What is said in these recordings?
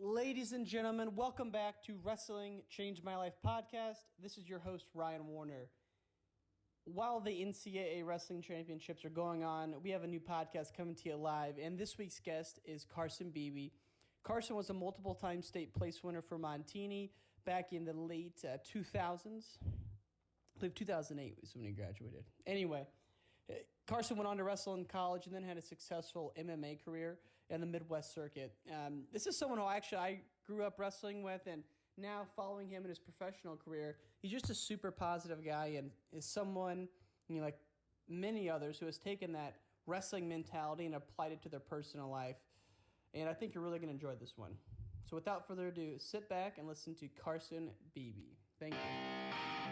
Ladies and gentlemen, welcome back to Wrestling Changed My Life podcast. This is your host, Ryan Warner. While the NCAA Wrestling Championships are going on, we have a new podcast coming to you live, and this week's guest is Carson Beebe. Carson was a multiple-time state place winner for Montini back in the late 2000s. I believe 2008 was when he graduated. Anyway, Carson went on to wrestle in college and then had a successful MMA career in the Midwest circuit. This is someone who I grew up wrestling with, and now following him in his professional career, he's just a super positive guy and is someone, like many others, who has taken that wrestling mentality and applied it to their personal life. And I think you're really going to enjoy this one. So without further ado, sit back and listen to Carson Beebe. Thank you.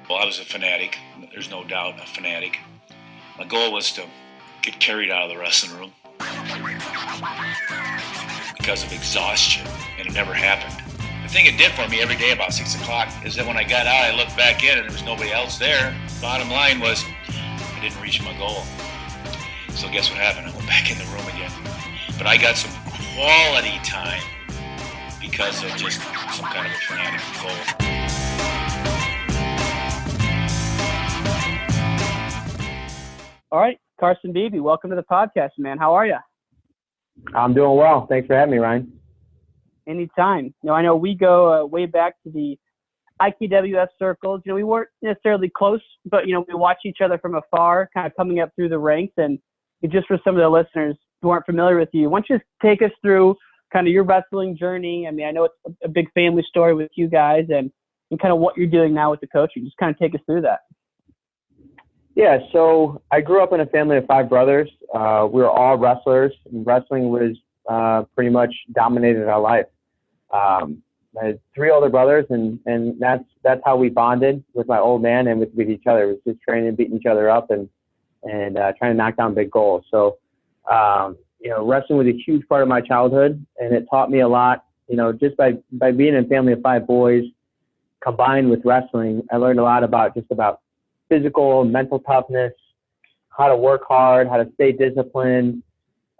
Well, I was a fanatic. There's no doubt, a fanatic. My goal was to get carried out of the wrestling room because of exhaustion, and it never happened. The thing it did for me every day about 6 o'clock is that when I got out, I looked back in and there was nobody else there. Bottom line was, I didn't reach my goal. So guess what happened? I went back in the room again. But I got some quality time because of just some kind of a fanatic goal. All right, Carson Beebe, welcome to the podcast, man. How are you? I'm doing well. Thanks for having me, Ryan. Anytime. I know we go way back to the IKWF circles. We weren't necessarily close, but, we watch each other from afar, kind of coming up through the ranks. And just for some of the listeners who aren't familiar with you, why don't you just take us through kind of your wrestling journey? I mean, I know it's a big family story with you guys and kind of what you're doing now with the coaching. Just kind of take us through that. Yeah, so I grew up in a family of 5 brothers. We were all wrestlers, and wrestling was pretty much dominated our life. I had 3 older brothers, and that's how we bonded with my old man and with each other. It was just training and beating each other up and trying to knock down big goals. So, wrestling was a huge part of my childhood, and it taught me a lot. Just by being in a family of 5 boys, combined with wrestling, I learned a lot about physical and mental toughness, how to work hard, how to stay disciplined,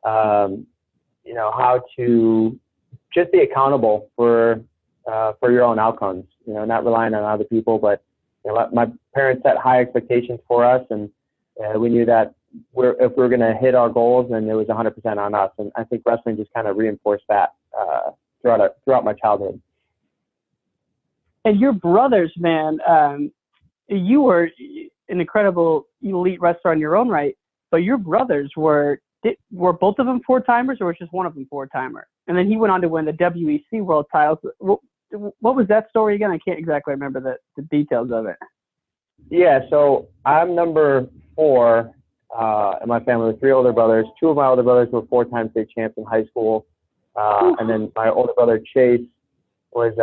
how to just be accountable for your own outcomes, not relying on other people, but my parents set high expectations for us, and we knew that if we were going to hit our goals, then it was 100% on us. And I think wrestling just kind of reinforced that throughout my childhood. And your brothers, man, you were an incredible elite wrestler in your own right, but your brothers were both of them 4-timers, or was just one of them 4-timer? And then he went on to win the WEC world titles. What was that story again? I can't exactly remember the details of it. Yeah, so I'm number 4 in my family with 3 older brothers. 2 of my older brothers were 4-time state champs in high school. And then my older brother Chase was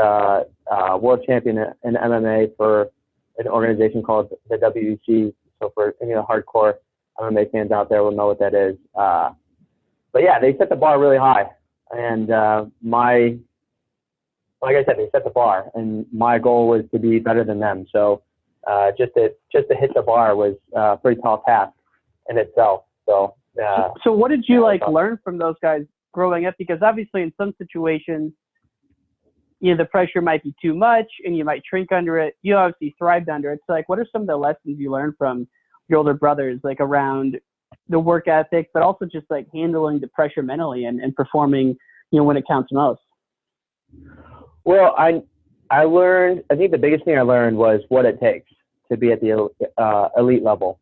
world champion in MMA for an organization called the WEC. So for any of the hardcore MMA fans out there will know what that is. But yeah, they set the bar really high. And like I said, they set the bar, and my goal was to be better than them. So just to hit the bar was a pretty tall task in itself. So what did you learn from those guys growing up? Because obviously in some situations, the pressure might be too much and you might shrink under it. You obviously thrived under it. So what are some of the lessons you learned from your older brothers, around the work ethic, but also just handling the pressure mentally and performing, when it counts most? Well, I learned, I think the biggest thing I learned was what it takes to be at the elite level.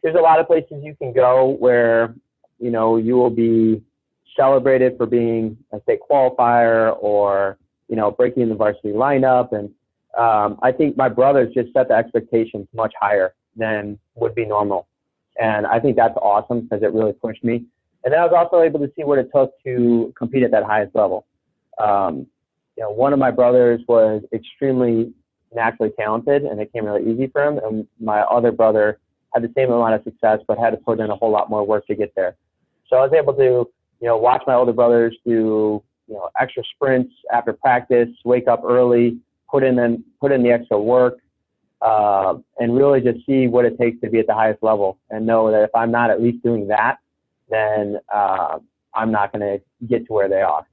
There's a lot of places you can go where, you will be celebrated for being a state qualifier or, breaking the varsity lineup. And I think my brothers just set the expectations much higher than would be normal. And I think that's awesome because it really pushed me. And then I was also able to see what it took to compete at that highest level. One of my brothers was extremely naturally talented, and it came really easy for him. And my other brother had the same amount of success, but had to put in a whole lot more work to get there. So I was able to, watch my older brothers do, extra sprints after practice, wake up early, put in the extra work, and really just see what it takes to be at the highest level, and know that if I'm not at least doing that, then I'm not going to get to where they are.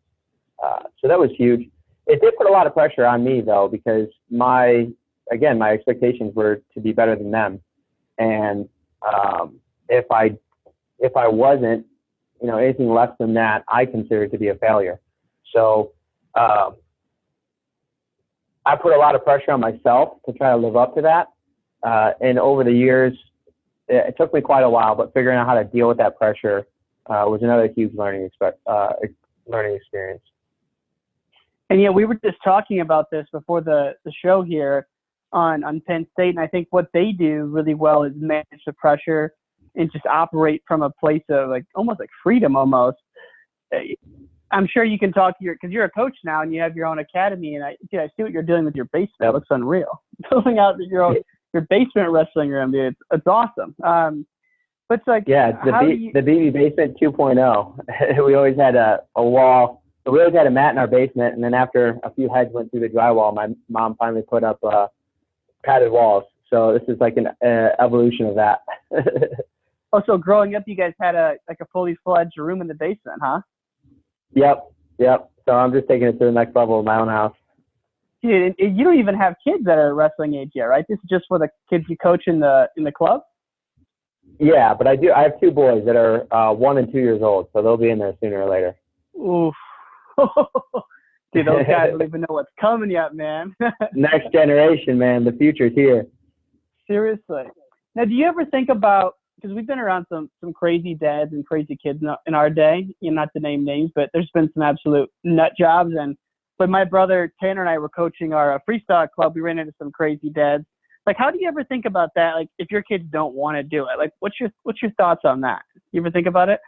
So that was huge. It did put a lot of pressure on me though, because my expectations were to be better than them. And if I wasn't, anything less than that, I considered to be a failure. So I put a lot of pressure on myself to try to live up to that. And over the years, it took me quite a while, but figuring out how to deal with that pressure was another huge learning experience. And yeah, we were just talking about this before the show here on Penn State, and I think what they do really well is manage the pressure and just operate from a place of almost like freedom almost. I'm sure you can talk to because you're a coach now and you have your own academy, and I see what you're doing with your basement. It looks unreal. Building out your basement wrestling room, dude. It's awesome. But it's the Beebe basement 2.0. We always had a wall. We always had a mat in our basement, and then after a few heads went through the drywall, my mom finally put up padded walls. So this is like an evolution of that. Oh, so growing up, you guys had a fully fledged room in the basement, huh? Yep. So I'm just taking it to the next level in my own house. Dude, you don't even have kids that are wrestling age yet, right? This is just for the kids you coach in the club? Yeah, but I have two boys that are 1 and 2 years old, so they'll be in there sooner or later. Oof. Dude, those guys don't even know what's coming yet, man. Next generation, man. The future's here. Seriously. Now, do you ever think about, because we've been around some crazy dads and crazy kids in our day, not to name names, but there's been some absolute nut jobs. And when my brother Tanner and I were coaching our freestyle club, we ran into some crazy dads. How do you ever think about that? If your kids don't want to do it, what's your thoughts on that? You ever think about it?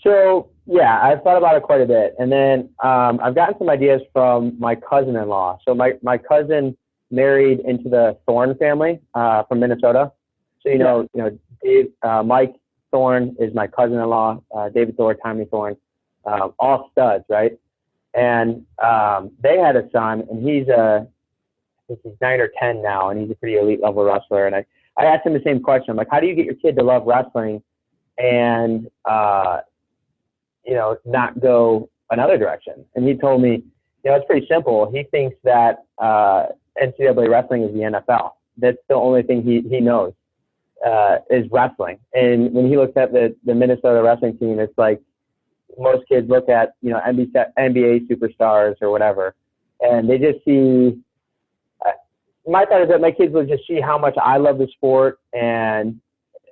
So, yeah, I've thought about it quite a bit. And then I've gotten some ideas from my cousin-in-law. So my cousin married into the Thorne family from Minnesota. So, Dave, Mike Thorne is my cousin-in-law, David Thorne, Tommy Thorne, all studs, right? And they had a son, and he's 9 or 10 now, and he's a pretty elite level wrestler. And I asked him the same question. I'm like, how do you get your kid to love wrestling and not go another direction? And he told me, it's pretty simple. He thinks that NCAA wrestling is the NFL. That's the only thing he knows is wrestling. And when he looks at the Minnesota wrestling team, it's like most kids look at, NBA superstars or whatever, and they just see. My thought is that my kids will just see how much I love the sport, and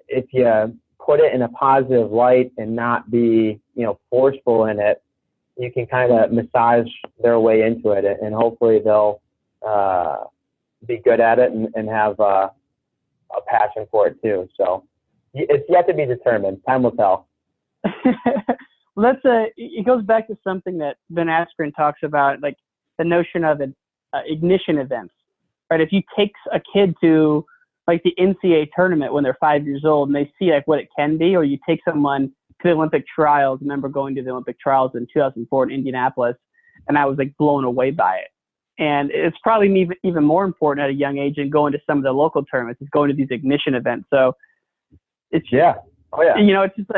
if you put it in a positive light and not be, forceful in it, you can kind of massage their way into it, and hopefully they'll be good at it and have a passion for it too. So it's yet to be determined. Time will tell. Well, it goes back to something that Ben Askren talks about, the notion of ignition events, right? If you take a kid to the NCAA tournament when they're 5 years old and they see what it can be, or you take someone to the Olympic trials. I remember going to the Olympic trials in 2004 in Indianapolis, and I was blown away by it. And it's probably even more important at a young age than going to some of the local tournaments, is going to these ignition events. So it's it's just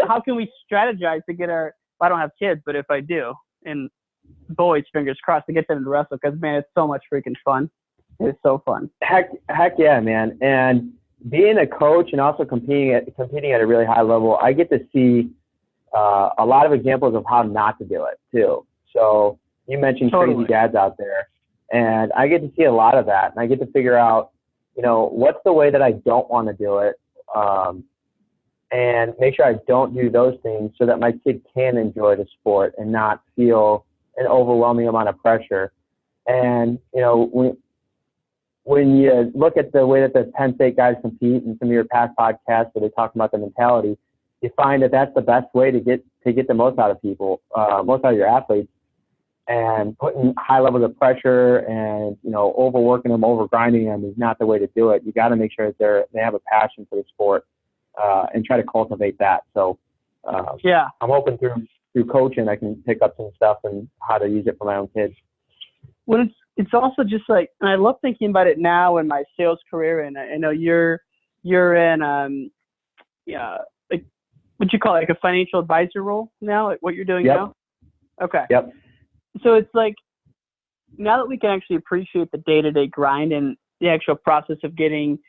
how can we strategize to get I don't have kids, but if I do, and boys, fingers crossed, to get them to wrestle, because man, it's so much freaking fun. It's so fun. Heck yeah, man. And being a coach and also competing at a really high level, I get to see a lot of examples of how not to do it too. So you mentioned crazy dads out there, and I get to see a lot of that, and I get to figure out, what's the way that I don't want to do it, and make sure I don't do those things so that my kid can enjoy the sport and not feel an overwhelming amount of pressure. And, when you look at the way that the Penn State guys compete in some of your past podcasts where they talk about the mentality, you find that that's the best way to get the most out of people, most out of your athletes. And putting high levels of pressure and, overworking them, overgrinding them is not the way to do it. You got to make sure that they have a passion for the sport and try to cultivate that. So, I'm hoping through coaching I can pick up some stuff and how to use it for my own kids. Well, it's also just and I love thinking about it now in my sales career, and I know you're in what you call a financial advisor role now, what you're doing now? Okay. Yep. So it's like, now that we can actually appreciate the day-to-day grind and the actual process of getting,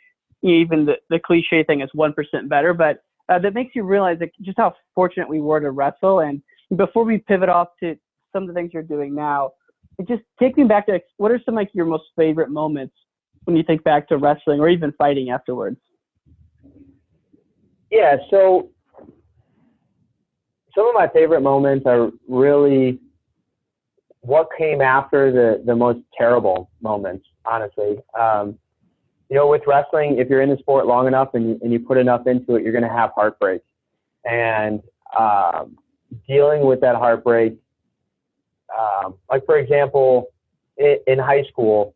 even the cliche thing is 1% better, but that makes you realize like just how fortunate we were to wrestle. And before we pivot off to some of the things you're doing now, it just take me back to like, what are some like your most favorite moments when you think back to wrestling or even fighting afterwards? Yeah, so some of my favorite moments are really what came after the most terrible moments, honestly. With wrestling, if you're in the sport long enough and you put enough into it, you're going to have heartbreak. And dealing with that heartbreak, like, for example, in high school,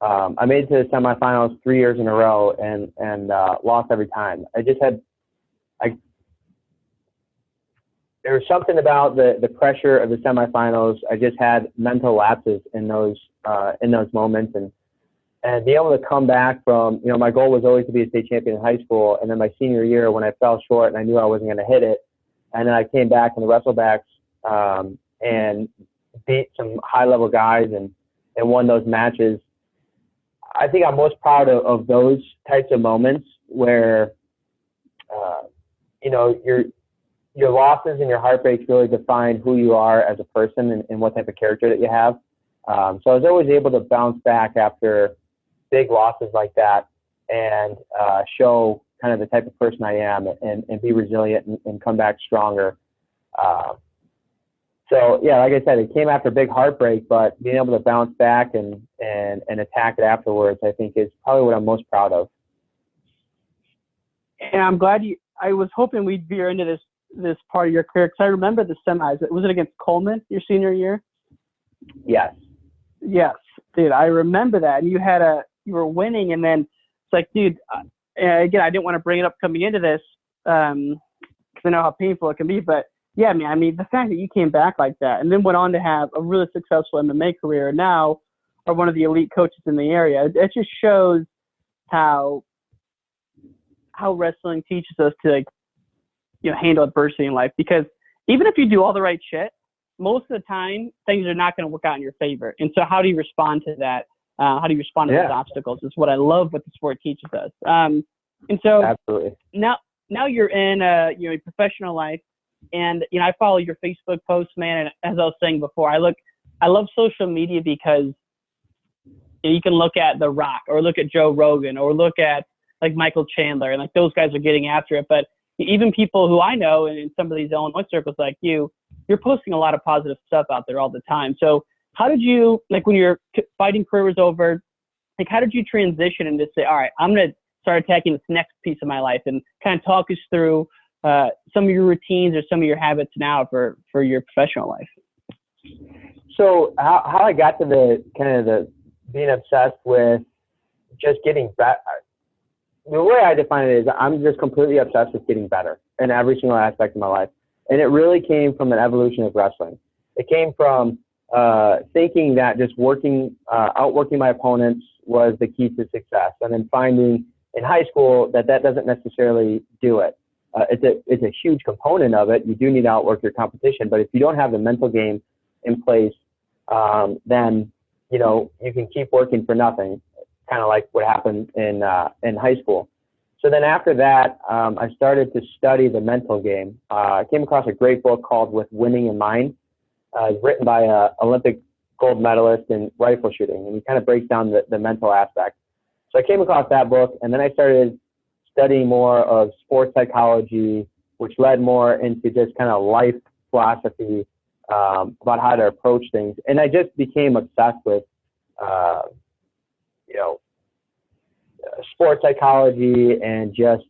I made it to the semifinals 3 years in a row and lost every time. There was something about the pressure of the semifinals. I just had mental lapses in those moments, and be able to come back from, my goal was always to be a state champion in high school. And then my senior year, when I fell short and I knew I wasn't going to hit it, and then I came back in the wrestlebacks and beat some high-level guys and won those matches. I think I'm most proud of those types of moments where, your losses and your heartbreaks really define who you are as a person and what type of character that you have. So I was always able to bounce back after big losses like that and show kind of the type of person I am and be resilient and come back stronger. So yeah, like I said, it came after big heartbreak, but being able to bounce back and attack it afterwards, I think is probably what I'm most proud of. And I'm glad I was hoping we'd veer into this part of your career, because I remember the semis. Was it against Coleman your senior year? Yes. Yes, dude, I remember that. And you were winning, and then it's like, dude, again, I didn't want to bring it up coming into this because I know how painful it can be, but yeah, man, I mean, the fact that you came back like that and then went on to have a really successful MMA career, now are one of the elite coaches in the area. It just shows how wrestling teaches us to, like, handle adversity in life, because even if you do all the right shit, most of the time things are not going to work out in your favor. And so how do you respond to that? How do you respond to those obstacles is what I love what the sport teaches us. And so absolutely. Now you're in a professional life, and I follow your Facebook posts, man. And as I was saying before, I love social media because you can look at The Rock or look at Joe Rogan or look at like Michael Chandler, and like those guys are getting after it. But even people who I know in some of these Illinois circles like you're posting a lot of positive stuff out there all the time. So how did you, like, when your fighting career was over, like, how did you transition and just say, all right, I'm going to start attacking this next piece of my life, and kind of talk us through some of your routines or some of your habits now for your professional life? So how I got to the being obsessed with just getting better. The way I define it is I'm just completely obsessed with getting better in every single aspect of my life. And it really came from an evolution of wrestling. It came from thinking that just outworking my opponents was the key to success, and then finding in high school that doesn't necessarily do it. It's a huge component of it. You do need to outwork your competition, but if you don't have the mental game in place, then you can keep working for nothing. Kind of like what happened in high school. So then after that, I started to study the mental game. I came across a great book called With Winning in Mind. It's written by an Olympic gold medalist in rifle shooting, and he kind of breaks down the mental aspect. So I came across that book, and then I started studying more of sports psychology, which led more into just kind of life philosophy about how to approach things. And I just became obsessed with sports psychology and just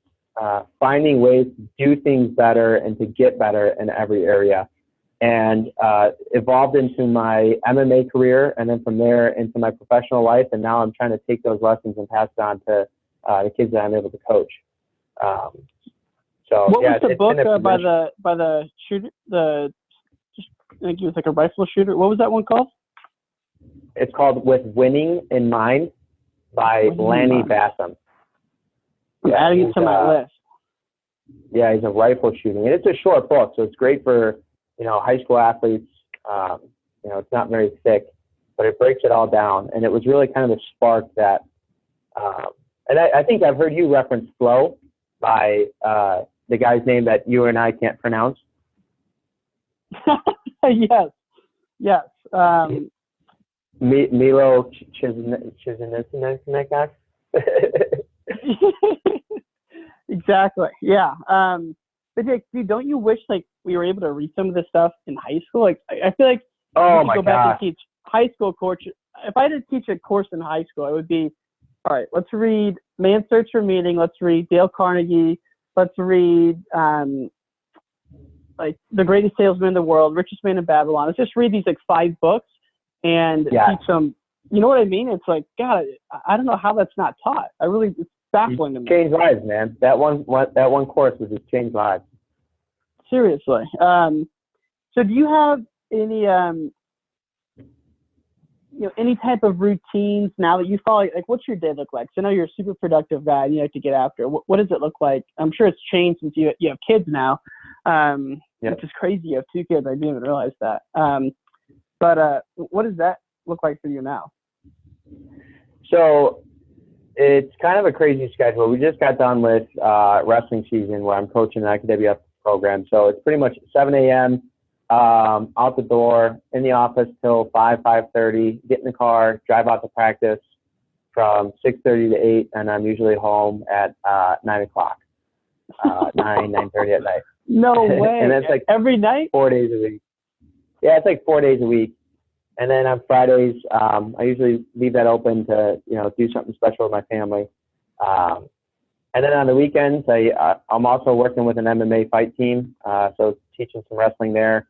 finding ways to do things better and to get better in every area, and evolved into my MMA career, and then from there into my professional life. And now I'm trying to take those lessons and pass it on to the kids that I'm able to coach. So what yeah, was the book by the shooter? I think he was like a rifle shooter. What was that one called? It's called With Winning in Mind by Lanny Bassam. I'm adding it to my list. Yeah, he's a rifle shooting, and it's a short book, so it's great for high school athletes It's not very thick, but it breaks it all down. And it was really kind of the spark that, and I think I've heard you reference Flow by the guy's name that you and I can't pronounce. Yes. Milo Chizinecnak. Exactly. Yeah. But Jake, dude, don't you wish like we were able to read some of this stuff in high school? Like, I feel like oh my go back gosh. and teach high school course. If I had to teach a course in high school, it would be, all right, let's read Man's Search for Meaning. Let's read Dale Carnegie. Let's read like The Greatest Salesman in the World, Richest Man in Babylon. Let's just read these like 5 books and teach them. You know what I mean? It's like, God, I don't know how that's not taught. It's baffling to me. Changed lives, man. That one course was just changed lives. Seriously. So do you have any any type of routines now that you follow? Like, what's your day look like? So I know you're a super productive guy and you like to get after. What does it look like? I'm sure it's changed since you have kids now, which is crazy. You have 2 kids. I didn't even realize that. But what does that look like for you now? So it's kind of a crazy schedule. We just got done with wrestling season where I'm coaching an IKWF program. So it's pretty much 7 a.m. Out the door, in the office till 5:30, get in the car, drive out to practice from 6:30 to 8, and I'm usually home at 9 o'clock, 9:30 at night. No way. And that's like every night? 4 days a week. Yeah, it's like 4 days a week. And then on Fridays, I usually leave that open to, do something special with my family. And then on the weekends, I'm also working with an MMA fight team, so teaching some wrestling there.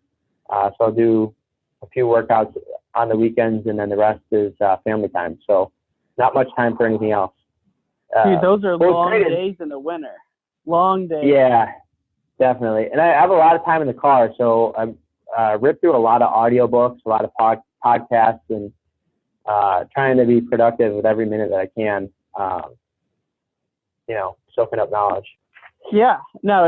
So I'll do a few workouts on the weekends, and then the rest is family time. So not much time for anything else. Dude, those are long days in the winter. Long days. Yeah, definitely. And I have a lot of time in the car, so I rip through a lot of audiobooks, a lot of podcasts, and trying to be productive with every minute that I can, soaking up knowledge. Yeah, no,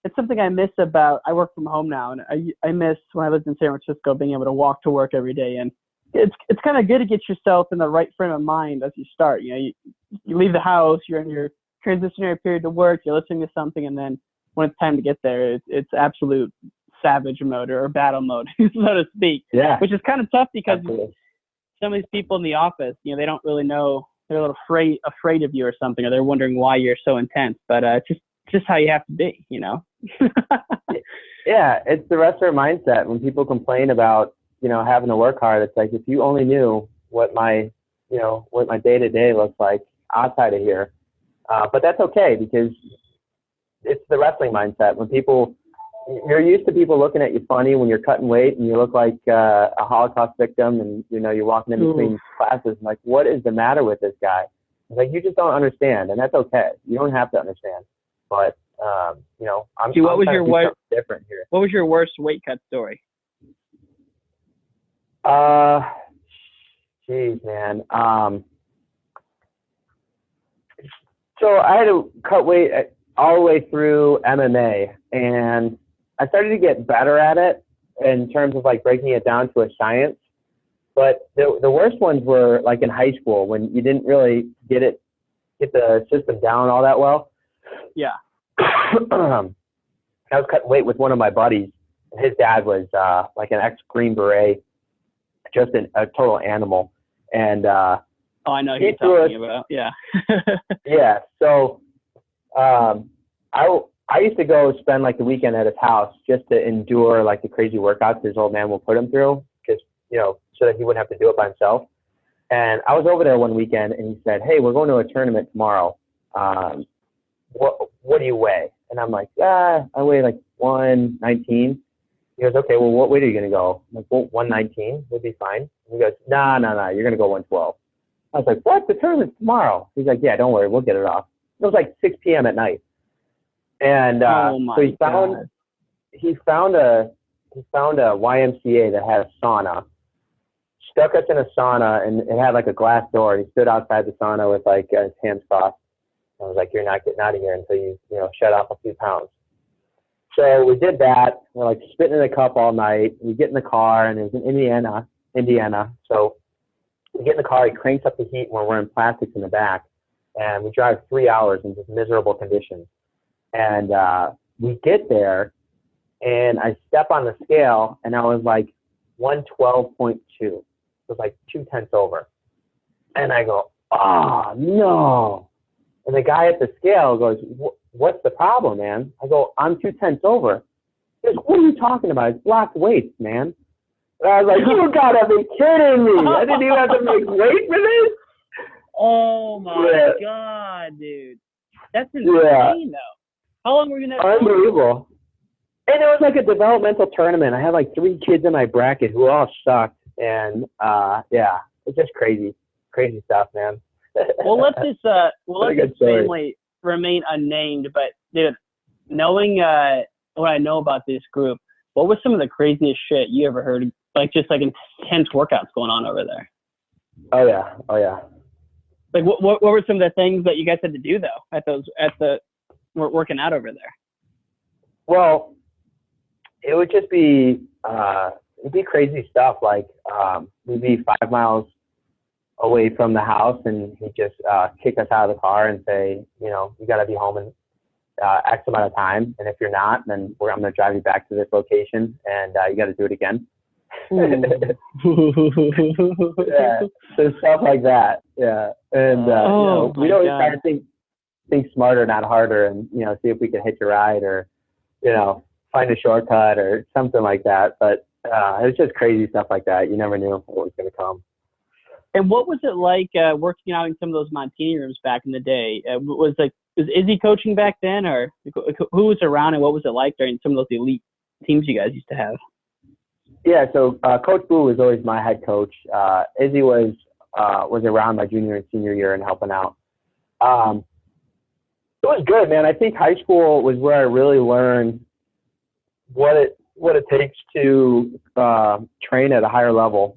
it's something I miss about, I work from home now, and I miss when I lived in San Francisco being able to walk to work every day. And it's kind of good to get yourself in the right frame of mind as you start. You leave the house, you're in your transitionary period to work, you're listening to something, and then when it's time to get there, it's absolute savage mode or battle mode, so to speak. Yeah. Which is kind of tough because some of these people in the office, they don't really know, they're a little afraid of you or something, or they're wondering why you're so intense. But it's just how you have to be, Yeah, it's the wrestler mindset. When people complain about, having to work hard, it's like, if you only knew what my day-to-day looks like outside of here. But that's okay, because it's the wrestling mindset. When you're used to people looking at you funny when you're cutting weight and you look like a Holocaust victim, and you're walking in between classes and like, what is the matter with this guy? It's like, you just don't understand, and that's okay. You don't have to understand. But I'm what was your worst different here? What was your worst weight cut story? Geez, man. So I had to cut weight all the way through MMA, and I started to get better at it in terms of like breaking it down to a science. But the worst ones were like in high school, when you didn't really get the system down all that well. Yeah. I was cutting weight with one of my buddies, and his dad was like an ex-Green Beret, just a total animal. And I know who you're talking about. Yeah. Yeah. So I used to go spend like the weekend at his house just to endure like the crazy workouts his old man will put him through, because so that he wouldn't have to do it by himself. And I was over there one weekend, and he said, "Hey, we're going to a tournament tomorrow. What do you weigh?" And I'm like, I weigh like 119. He goes, "Okay, well, what weight are you going to go?" I'm like, "Well, 119 would be fine." And he goes, No, you're going to go 112. I was like, "What? The tournament's tomorrow." He's like, "Yeah, don't worry, we'll get it off." It was like 6 p.m. at night. And so he found a YMCA that had a sauna, stuck us in a sauna, and it had like a glass door, and he stood outside the sauna with like his hands crossed. I was like, "You're not getting out of here until you shed off a few pounds." So we did that. We're like spitting in the cup all night. We get in the car, and it was in Indiana. So we get in the car, he cranks up the heat, and we're wearing plastics in the back. And we drive 3 hours in just miserable conditions. And we get there, and I step on the scale, and I was like 112.2. It was like 2/10 over. And I go, oh, no. And the guy at the scale goes, what's the problem, man? I go, I'm 2/10 over. He goes, what are you talking about? It's blocked weights, man. And I was like, you gotta be kidding me. I didn't even have to make weight for this. Oh my God, dude. That's insane though. How long were you in that? Unbelievable. And it was like a developmental tournament. I had like 3 kids in my bracket who all sucked. And it's just crazy stuff, man. Well, let's this family remain unnamed, but dude, knowing what I know about this group, what was some of the craziest shit you ever heard? Like just like intense workouts going on over there. Oh yeah. Like what were some of the things that you guys had to do though working out over there? Well, it would just be it'd be crazy stuff. Like we'd be 5 miles away from the house, and he'd just kick us out of the car and say, you know, you got to be home in X amount of time, and if you're not, then I'm going to drive you back to this location, and you got to do it again. Yeah, so stuff like that. Yeah, and we always try to think smarter, not harder, and see if we can hitch a ride or find a shortcut or something like that. But it was just crazy stuff like that. You never knew what was going to come. And what was it like working out in some of those Montini rooms back in the day? Was Izzy coaching back then, or who was around, and what was it like during some of those elite teams you guys used to have? Yeah, so Coach Boo was always my head coach. Izzy was around my junior and senior year and helping out. It was good, man. I think high school was where I really learned what it takes to train at a higher level.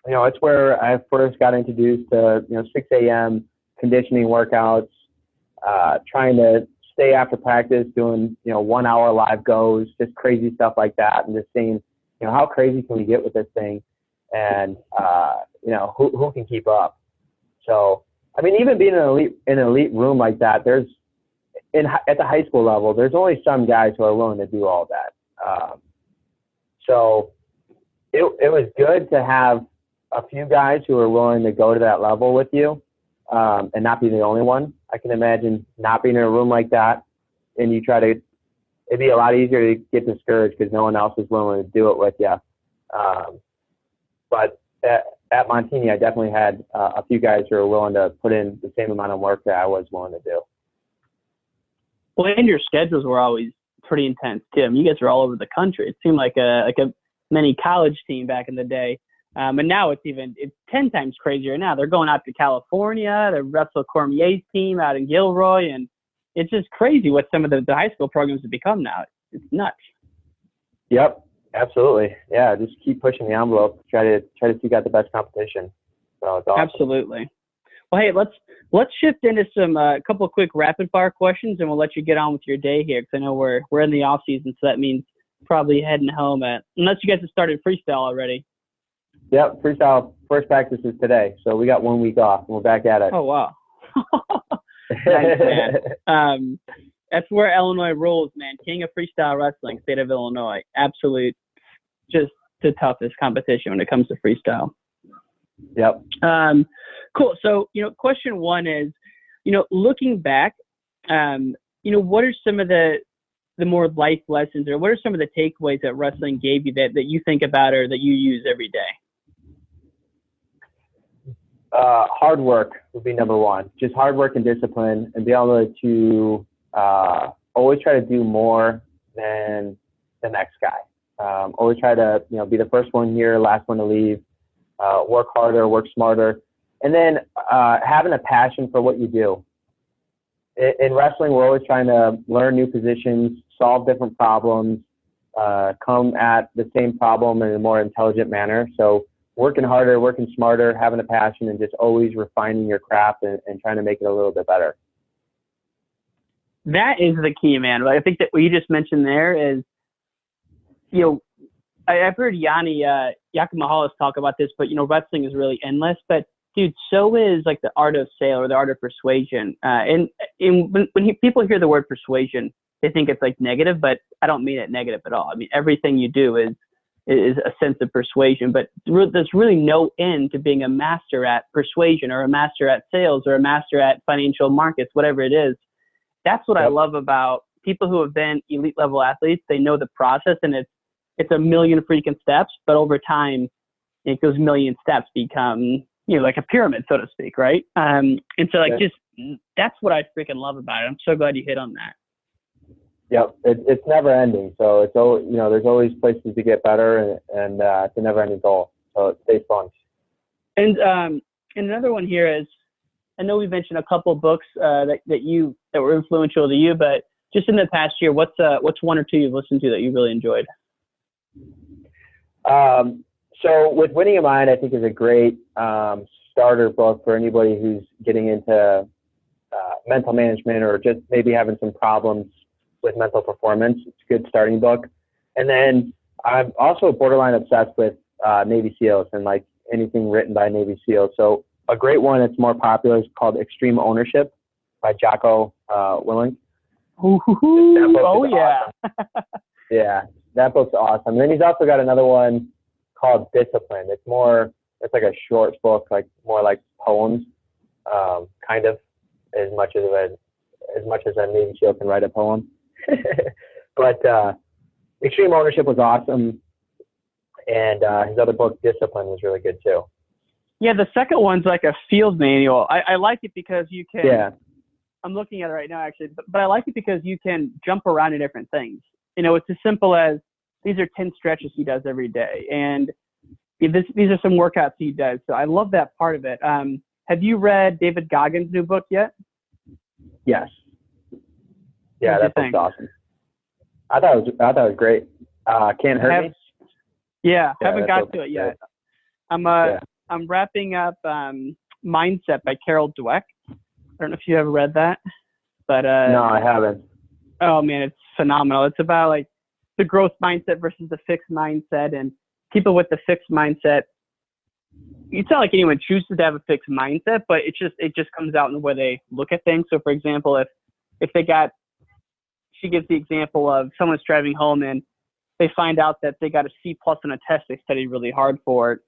It's where I first got introduced to 6 a.m. conditioning workouts, trying to stay after practice, doing 1 hour live goes, just crazy stuff like that, and just seeing how crazy can we get with this thing, and who can keep up. So I mean, even being in an elite room like that, at the high school level, there's only some guys who are willing to do all that. So it was good to have a few guys who are willing to go to that level with you, and not be the only one. I can imagine not being in a room like that, and it'd be a lot easier to get discouraged because no one else is willing to do it with you. But at Montini, I definitely had a few guys who were willing to put in the same amount of work that I was willing to do. Well, and your schedules were always pretty intense too. I mean, you guys were all over the country. It seemed like a mini college team back in the day. And now it's 10 times crazier now. They're going out to California. They're Russell Cormier's team out in Gilroy. And it's just crazy what some of the high school programs have become now. It's nuts. Yep, absolutely. Yeah, just keep pushing the envelope. Try to seek out the best competition. So it's awesome. Absolutely. Well, hey, let's shift into some couple of quick rapid fire questions, and we'll let you get on with your day here, because I know we're in the off season, so that means probably heading home unless you guys have started freestyle already. Yep, freestyle first practice is today, so we got 1 week off, and we're back at it. Oh, wow. Nice, man. That's where Illinois rules, man. King of freestyle wrestling, state of Illinois. Absolute, just the toughest competition when it comes to freestyle. Yep. Cool. So, question one is, looking back, what are some of the more life lessons, or what are some of the takeaways that wrestling gave you that you think about or that you use every day? Hard work would be number one. Just hard work and discipline, and be able to always try to do more than the next guy. Always try to be the first one here, last one to leave. Work harder, work smarter, and then having a passion for what you do. In wrestling, we're always trying to learn new positions, solve different problems, come at the same problem in a more intelligent manner. So working harder, working smarter, having a passion, and just always refining your craft and trying to make it a little bit better. That is the key, man. But I think that what you just mentioned there is, I've heard Yanni Yakimahalis talk about this, but wrestling is really endless. But dude, so is like the art of sale or the art of persuasion. And when people hear the word persuasion, they think it's like negative, but I don't mean it negative at all. I mean, everything you do is a sense of persuasion, but there's really no end to being a master at persuasion or a master at sales or a master at financial markets, whatever it is. That's what I love about people who have been elite level athletes. They know the process, and it's a million freaking steps, but over time, those million steps become, like a pyramid, so to speak, right? And so just that's what I freaking love about it. I'm so glad you hit on that. Yep, it's never ending. So it's always, there's always places to get better, and it's a never ending goal. So it stays fun. And another one here is, I know we mentioned a couple of books that were influential to you, but just in the past year, what's one or two you've listened to that you really enjoyed? So with Winning Your Mind, I think is a great starter book for anybody who's getting into mental management or just maybe having some problems with mental performance. It's a good starting book. And then I'm also borderline obsessed with Navy SEALs and like anything written by Navy SEALs. So a great one that's more popular is called Extreme Ownership by Jocko Willink. Oh, yeah. Awesome. Yeah, that book's awesome. And then he's also got another one called Discipline. It's like a short book, like more like poems, kind of, as much as a Navy SEAL can write a poem. But Extreme Ownership was awesome, and his other book, Discipline, was really good too. Yeah, the second one's like a field manual. I like it because you can. Yeah. I'm looking at it right now, actually, but I like it because you can jump around to different things. It's as simple as these are 10 stretches he does every day, and these are some workouts he does. So I love that part of it. Have you read David Goggins' new book yet? Yes. Yeah, that book's awesome. I thought it was great. Can't Hurt Me? Yeah, haven't got to it yet. I'm wrapping up Mindset by Carol Dweck. I don't know if you ever read that, but no, I haven't. Oh man, it's phenomenal. It's about like the growth mindset versus the fixed mindset, and people with the fixed mindset. It's not like anyone chooses to have a fixed mindset, but it just comes out in the way they look at things. So, for example, if she gives the example of someone's driving home and they find out that they got a C+ on a test they studied really hard for.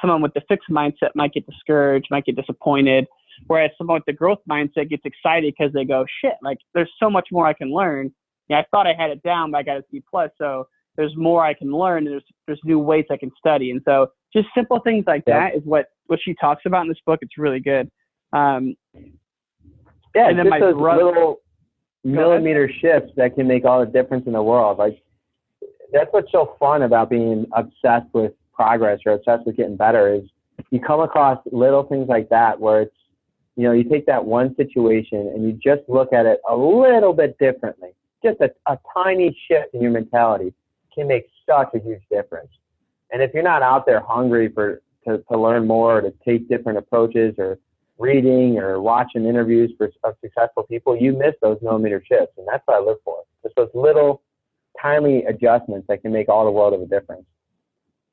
Someone with the fixed mindset might get discouraged, might get disappointed, whereas someone with the growth mindset gets excited because they go, shit, like there's so much more I can learn. Yeah, I thought I had it down, but I got a C+, so there's more I can learn, and there's new ways I can study. And so just simple things like that is what she talks about in this book. It's really good. And then just my those brother, little millimeter shifts that can make all the difference in the world. Like, that's what's so fun about being obsessed with progress or obsessed with getting better is you come across little things like that where it's, you take that one situation and you just look at it a little bit differently. Just a tiny shift in your mentality can make such a huge difference. And if you're not out there hungry to learn more, to take different approaches or reading or watching interviews of successful people, you miss those millimeter shifts. And that's what I look for. Just those little tiny adjustments that can make all the world of a difference.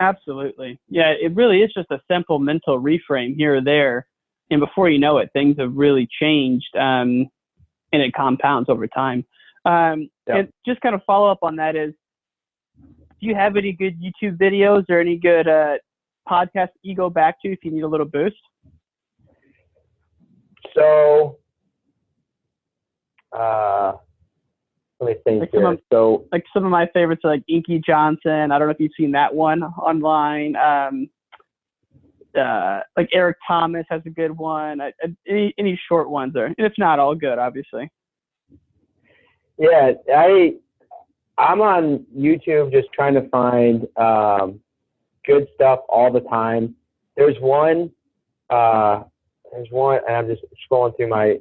Absolutely. Yeah, it really is just a simple mental reframe here or there. And before you know it, things have really changed, and it compounds over time. And just kind of follow up on that is, do you have any good YouTube videos or any good podcasts you go back to if you need a little boost? So, let me think here. Some of my favorites are like Inky Johnson. I don't know if you've seen that one online. Like Eric Thomas has a good one. Any short ones are, and if not, all good, obviously. Yeah, I'm on YouTube just trying to find good stuff all the time. There's one, and I'm just scrolling through my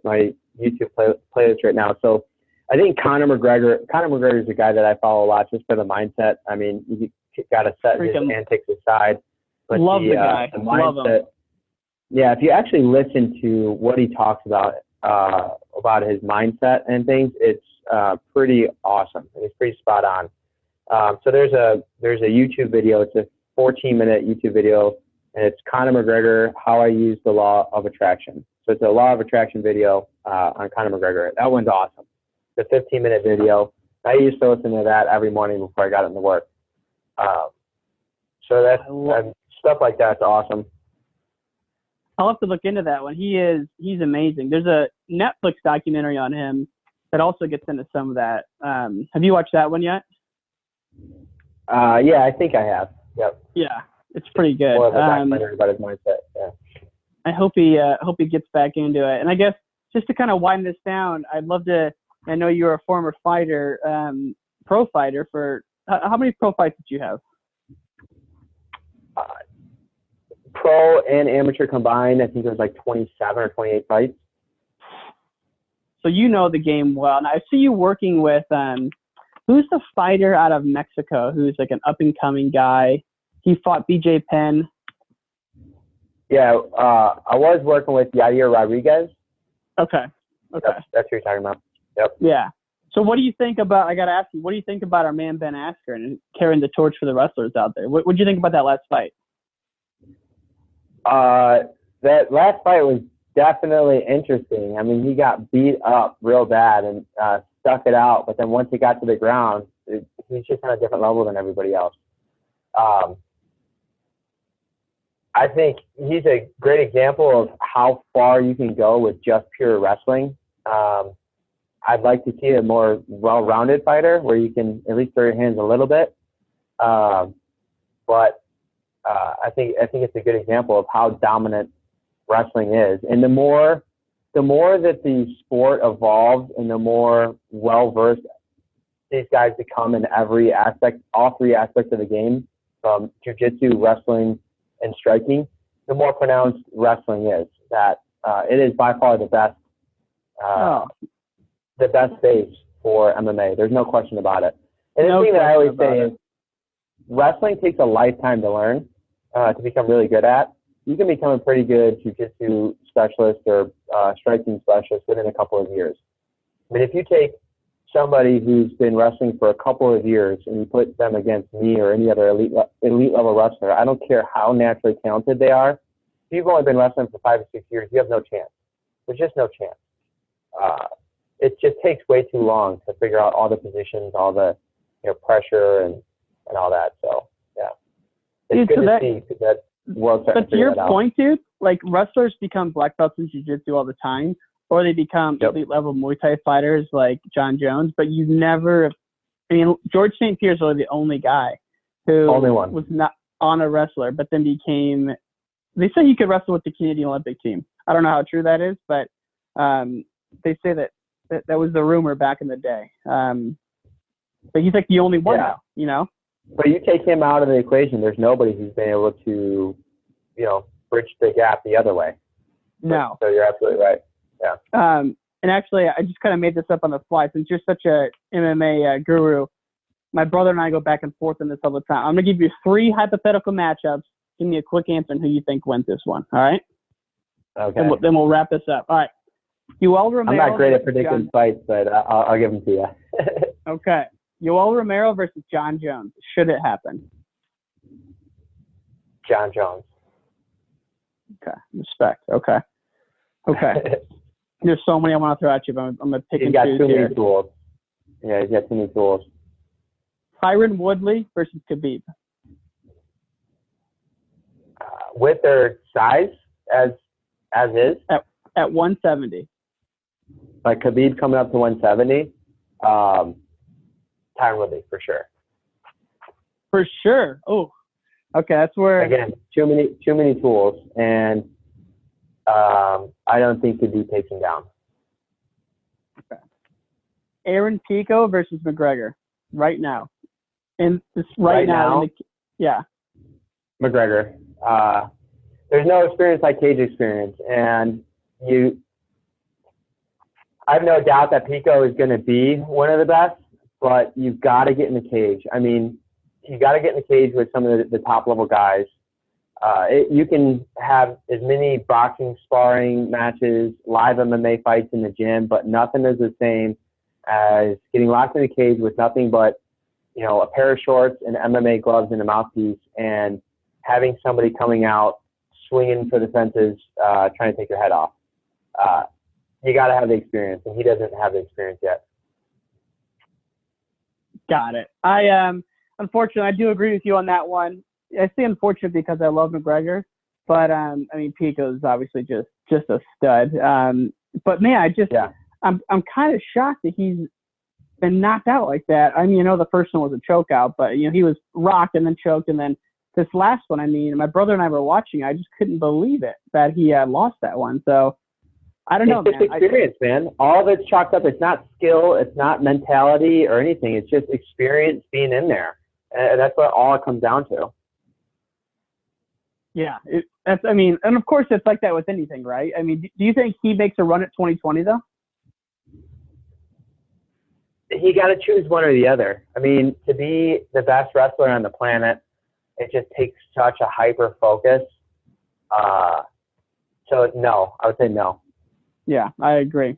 YouTube playlist right now. So I think Conor McGregor is a guy that I follow a lot just for the mindset. I mean, you got to set his antics aside. But love the guy. The mindset, love him. Yeah, if you actually listen to what he talks about about his mindset and things. It's pretty awesome. It's pretty spot on. So there's a YouTube video. It's a 14-minute YouTube video, and it's Conor McGregor, How I Use the Law of Attraction. So it's a Law of Attraction video on Conor McGregor. That one's awesome. It's a 15-minute video. I used to listen to that every morning before I got into work. So that's stuff like that's awesome. I'll have to look into that one. He's amazing. There's a Netflix documentary on him that also gets into some of that. Have you watched that one yet? Yeah, I think I have. Yep. Yeah, it's pretty good. More of a documentary about his mindset. Yeah. I hope he gets back into it. And I guess just to kind of wind this down, I'd love to. I know you're a former fighter, pro fighter. For how many pro fights did you have? Pro and amateur combined, I think it was like 27 or 28 fights. So you know the game well. And I see you working with who's the fighter out of Mexico who's like an up and coming guy? He fought BJ Penn. Yeah, I was working with Yair Rodriguez. Okay. That's who you're talking about. Yep. Yeah. So what do you think about? I got to ask you, what do you think about our man Ben Askren and carrying the torch for the wrestlers out there? What did you think about that last fight? That last fight was definitely interesting. I mean, he got beat up real bad and stuck it out, but then once he got to the ground, he's just on a different level than everybody else. I think he's a great example of how far you can go with just pure wrestling. I'd like to see a more well-rounded fighter where you can at least throw your hands a little bit. But I think it's a good example of how dominant wrestling is. And the more that the sport evolves and the more well-versed these guys become in every aspect, all three aspects of the game, from jiu-jitsu, wrestling, and striking, the more pronounced wrestling is. That it is by far the best base for MMA. There's no question about it. And the thing that I always say is wrestling takes a lifetime to learn, to become really good at. You can become a pretty good jiu-jitsu specialist or striking specialist within a couple of years. I mean, if you take somebody who's been wrestling for a couple of years and you put them against me or any other elite level wrestler, I don't care how naturally talented they are. If you've only been wrestling for 5 or 6 years, you have no chance. There's just no chance. It just takes way too long to figure out all the positions, all the pressure and all that. So yeah, it's good to see that world starting to figure that out. But to your point, dude, like wrestlers become black belts in jiu-jitsu all the time, or they become elite level Muay Thai fighters like Jon Jones. But you never, I mean, George St. Pierre's really the only guy who was not on a wrestler, but then became. They say he could wrestle with the Canadian Olympic team. I don't know how true that is, but they say that was the rumor back in the day. But he's like the only one now, But you take him out of the equation, there's nobody who's been able to, bridge the gap the other way. No. So you're absolutely right. Yeah. And actually, I just kind of made this up on the fly. Since you're such a MMA guru, my brother and I go back and forth on this all the time. I'm going to give you 3 hypothetical matchups. Give me a quick answer on who you think wins this one. All right? Okay. And then we'll wrap this up. All right. Yoel Romero. I'm not great at predicting fights, but I'll give them to you. Okay. Yoel Romero versus Jon Jones. Should it happen? Jon Jones. Okay. Respect. Okay. There's so many I want to throw at you, but I'm going to pick and choose here. He's got too many tools. Yeah, he's got too many tools. Tyron Woodley versus Khabib. With their size as is? At 170. Like Khabib coming up to 170? Tyron Woodley, for sure. For sure. Oh, okay. That's where. Again, too many tools, and I don't think Khabib takes him down. Okay. Aaron Pico versus McGregor right now. And this right now. Yeah. McGregor. There's no experience like cage experience, and I have no doubt that Pico is going to be one of the best, but you've got to get in the cage. I mean, you got to get in the cage with some of the top level guys. You can have as many boxing, sparring matches, live MMA fights in the gym, but nothing is the same as getting locked in a cage with nothing but, a pair of shorts and MMA gloves and a mouthpiece, and having somebody coming out swinging for the fences, trying to take your head off. You got to have the experience, and he doesn't have the experience yet. Got it. Unfortunately, I do agree with you on that one. I say unfortunate because I love McGregor, but Pico's obviously just a stud. But man, I'm kind of shocked that he's been knocked out like that. The first one was a choke out, but he was rocked and then choked, and then this last one. My brother and I were watching. I just couldn't believe it that he lost that one. So I don't know, man. It's experience, man. All of it's chalked up. It's not skill. It's not mentality or anything. It's just experience being in there, and that's what all it comes down to. Yeah, and of course it's like that with anything, right? Do you think he makes a run at 2020 though? He got to choose one or the other. To be the best wrestler on the planet, it just takes such a hyper focus. So no, I would say no. Yeah, I agree.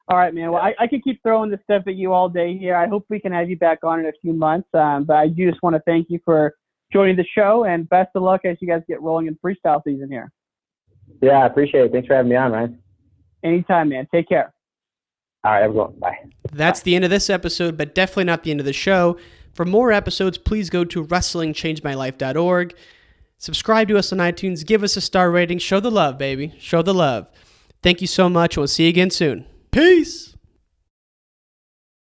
All right, man. Well, I could keep throwing this stuff at you all day here. I hope we can have you back on in a few months. But I do just want to thank you for joining the show, and best of luck as you guys get rolling in freestyle season here. Yeah, I appreciate it. Thanks for having me on, Ryan. Anytime, man. Take care. All right, everyone. Bye. That's the end of this episode, but definitely not the end of the show. For more episodes, please go to wrestlingchangemylife.org. Subscribe to us on iTunes. Give us a star rating. Show the love, baby. Show the love. Thank you so much. We'll see you again soon. Peace.